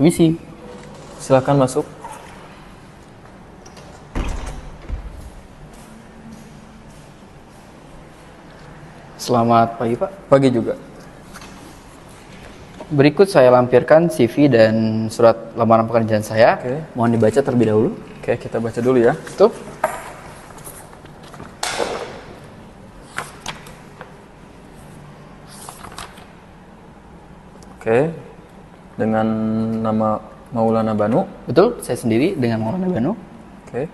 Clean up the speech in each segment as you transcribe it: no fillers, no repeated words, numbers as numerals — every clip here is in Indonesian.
Permisi. Silakan masuk. Selamat pagi, Pak. Pagi juga. Berikut saya lampirkan CV dan surat lamaran pekerjaan saya. Oke. Mohon dibaca terlebih dahulu. Oke, kita baca dulu ya. Tuh. Oke. Dengan nama Maulana Banu. Betul, saya sendiri dengan Maulana Banu. Oke.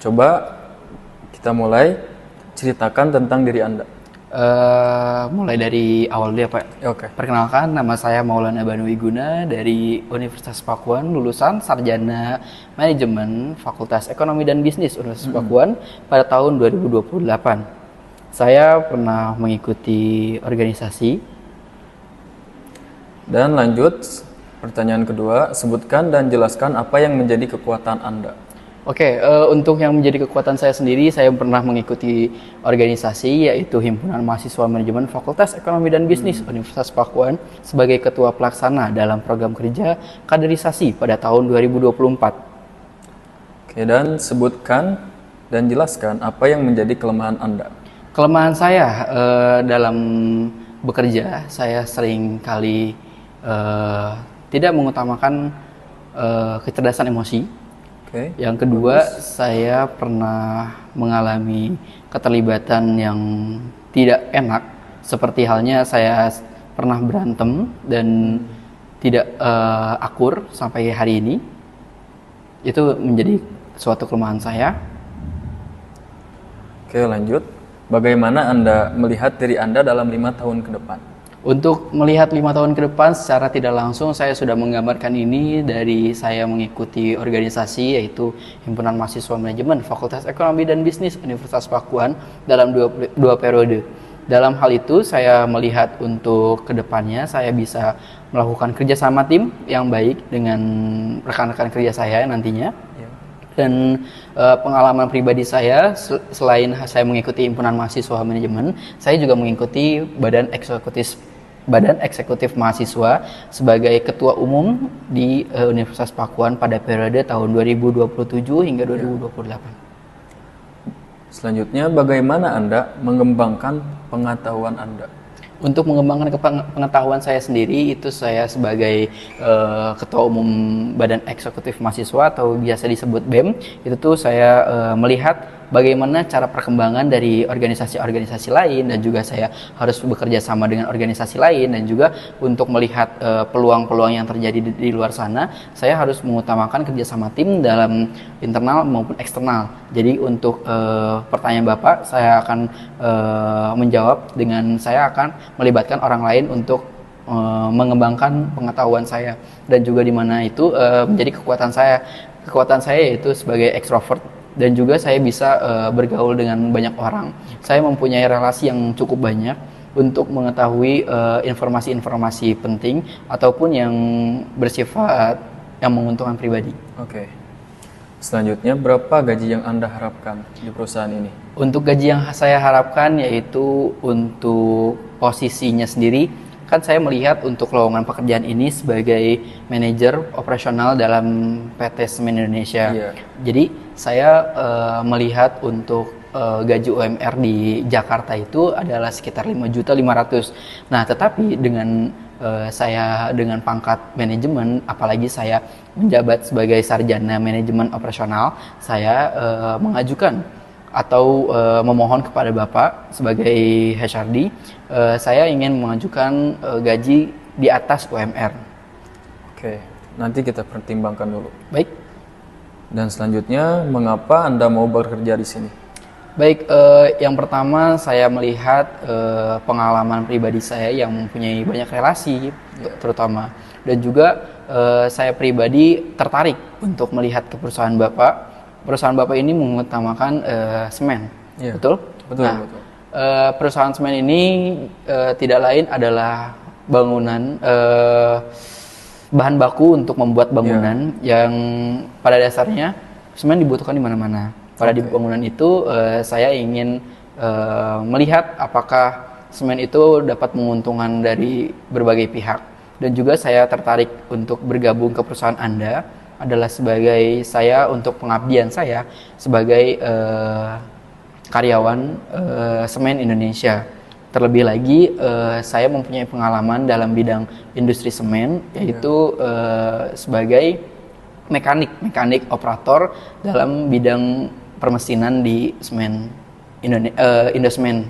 Coba kita mulai ceritakan tentang diri Anda. Mulai dari awal dulu ya, Pak. Oke. Perkenalkan, nama saya Maulana Banu Wiguna dari Universitas Pakuan, lulusan Sarjana Manajemen Fakultas Ekonomi dan Bisnis Universitas Pakuan pada tahun 2028. Saya pernah mengikuti organisasi. Dan lanjut, pertanyaan kedua, sebutkan dan jelaskan apa yang menjadi kekuatan Anda. Oke, untuk yang menjadi kekuatan saya sendiri, saya pernah mengikuti organisasi yaitu Himpunan Mahasiswa Manajemen Fakultas Ekonomi dan Bisnis Universitas Pakuan sebagai ketua pelaksana dalam program kerja kaderisasi pada tahun 2024. Oke, dan sebutkan dan jelaskan apa yang menjadi kelemahan Anda. Kelemahan saya dalam bekerja, saya sering kali tidak mengutamakan kecerdasan emosi. Oke. Yang kedua, saya pernah mengalami keterlibatan yang tidak enak, seperti halnya saya pernah berantem dan tidak akur sampai hari ini. Itu menjadi suatu kelemahan saya. Oke, lanjut. Bagaimana Anda melihat diri Anda dalam 5 tahun ke depan? Untuk melihat 5 tahun ke depan secara tidak langsung, saya sudah menggambarkan ini dari saya mengikuti organisasi yaitu Himpunan Mahasiswa Manajemen Fakultas Ekonomi dan Bisnis Universitas Pakuan dalam dua periode. Dalam hal itu, saya melihat untuk kedepannya saya bisa melakukan kerjasama tim yang baik dengan rekan-rekan kerja saya nantinya. Dan pengalaman pribadi saya, selain saya mengikuti Himpunan Mahasiswa Manajemen, saya juga mengikuti Badan Eksekutif Mahasiswa sebagai Ketua Umum di Universitas Pakuan pada periode tahun 2027 hingga 2028. Selanjutnya, bagaimana Anda mengembangkan pengetahuan Anda? Untuk mengembangkan pengetahuan saya sendiri, itu saya sebagai Ketua Umum Badan Eksekutif Mahasiswa atau biasa disebut BEM, itu tuh saya melihat bagaimana cara perkembangan dari organisasi-organisasi lain, dan juga saya harus bekerja sama dengan organisasi lain, dan juga untuk melihat peluang-peluang yang terjadi di luar sana, saya harus mengutamakan kerjasama tim dalam internal maupun eksternal. Jadi untuk pertanyaan Bapak, saya akan menjawab dengan saya akan melibatkan orang lain untuk mengembangkan pengetahuan saya, dan juga di mana itu menjadi kekuatan saya. Kekuatan saya yaitu sebagai ekstrovert, dan juga saya bisa bergaul dengan banyak orang. Saya mempunyai relasi yang cukup banyak untuk mengetahui informasi-informasi penting ataupun yang bersifat yang menguntungkan pribadi. Oke. Selanjutnya, berapa gaji yang Anda harapkan di perusahaan ini? Untuk gaji yang saya harapkan yaitu untuk posisinya sendiri, kan saya melihat untuk lowongan pekerjaan ini sebagai manajer operasional dalam PT Semen Indonesia. Iya. Jadi saya melihat untuk gaji UMR di Jakarta itu adalah sekitar 5.500.000. Nah, tetapi dengan saya dengan pangkat manajemen, apalagi saya menjabat sebagai sarjana manajemen operasional, saya mengajukan atau memohon kepada Bapak sebagai HRD, saya ingin mengajukan gaji di atas UMR. Oke, nanti kita pertimbangkan dulu. Baik. Dan selanjutnya, mengapa Anda mau bekerja di sini? Baik, yang pertama saya melihat pengalaman pribadi saya yang mempunyai banyak relasi terutama, dan juga saya pribadi tertarik untuk melihat ke perusahaan Bapak. Perusahaan Bapak ini mengutamakan semen, betul? Betul, nah, betul. Perusahaan semen ini tidak lain adalah bangunan bahan baku untuk membuat bangunan yang pada dasarnya semen dibutuhkan di mana-mana. Pada di bangunan itu saya ingin melihat apakah semen itu dapat menguntungkan dari berbagai pihak. dan juga saya tertarik untuk bergabung ke perusahaan Anda adalah sebagai saya untuk pengabdian saya sebagai karyawan Semen Indonesia. Terlebih lagi saya mempunyai pengalaman dalam bidang industri semen, yaitu sebagai mekanik operator dalam bidang permesinan di semen Indosemen.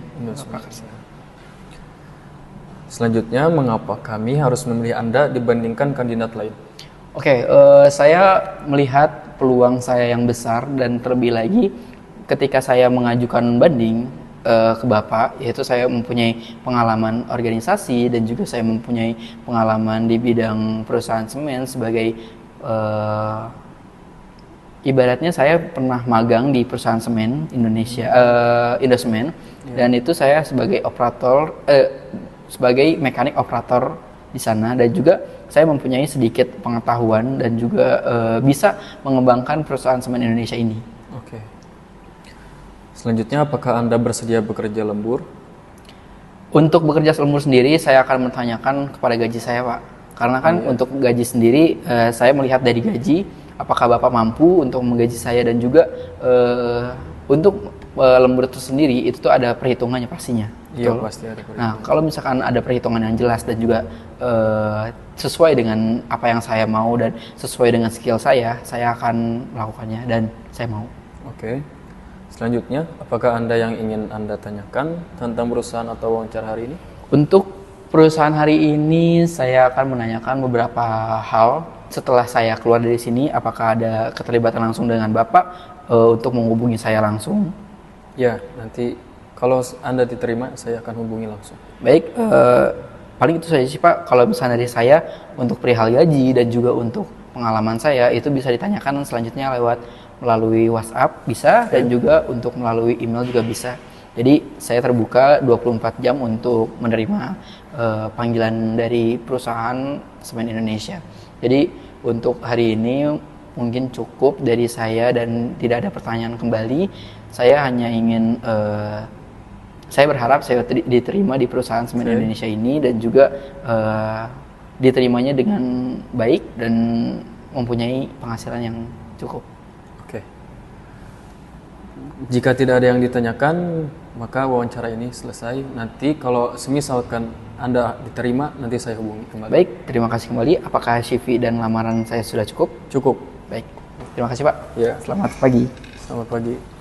Selanjutnya, mengapa kami harus memilih Anda dibandingkan kandidat lain? Oke, saya melihat peluang saya yang besar, dan terlebih lagi ketika saya mengajukan banding ke Bapak, yaitu saya mempunyai pengalaman organisasi dan juga saya mempunyai pengalaman di bidang perusahaan semen sebagai ibaratnya saya pernah magang di perusahaan semen Indonesia, Indosemen, dan itu saya sebagai operator, sebagai mekanik operator di sana, dan juga saya mempunyai sedikit pengetahuan dan juga bisa mengembangkan perusahaan semen Indonesia ini. Oke. Selanjutnya, apakah Anda bersedia bekerja lembur? Untuk bekerja lembur sendiri, saya akan bertanyakan kepada gaji saya, Pak. Karena kan untuk gaji sendiri, saya melihat dari gaji, apakah Bapak mampu untuk menggaji saya, dan juga untuk lembur itu sendiri, itu tuh ada perhitungannya pastinya. Iya, Betul? pasti ada perhitungan. Nah, kalau misalkan ada perhitungan yang jelas dan juga sesuai dengan apa yang saya mau dan sesuai dengan skill saya akan melakukannya dan saya mau. Oke. Selanjutnya, apakah Anda yang ingin Anda tanyakan tentang perusahaan atau wawancara hari ini? Untuk perusahaan hari ini, saya akan menanyakan beberapa hal setelah saya keluar dari sini. Apakah ada keterlibatan langsung dengan Bapak untuk menghubungi saya langsung? Ya, nanti kalau Anda diterima, saya akan hubungi langsung. Baik, paling itu saja sih Pak. Kalau misalnya dari saya untuk perihal gaji dan juga untuk pengalaman saya, itu bisa ditanyakan selanjutnya lewat melalui WhatsApp bisa, dan juga untuk melalui email juga bisa. Jadi saya terbuka 24 jam untuk menerima panggilan dari perusahaan Semen Indonesia. Jadi untuk hari ini mungkin cukup dari saya dan tidak ada pertanyaan kembali. Saya hanya ingin saya berharap saya diterima di perusahaan Semen Indonesia ini, dan juga diterimanya dengan baik dan mempunyai penghasilan yang cukup. Oke. Jika tidak ada yang ditanyakan, maka wawancara ini selesai. Nanti kalau semisalkan Anda diterima, nanti saya hubungi kembali. Baik, terima kasih kembali. Apakah CV dan lamaran saya sudah cukup? Cukup. Baik, terima kasih Pak. Ya. Selamat pagi. Selamat pagi.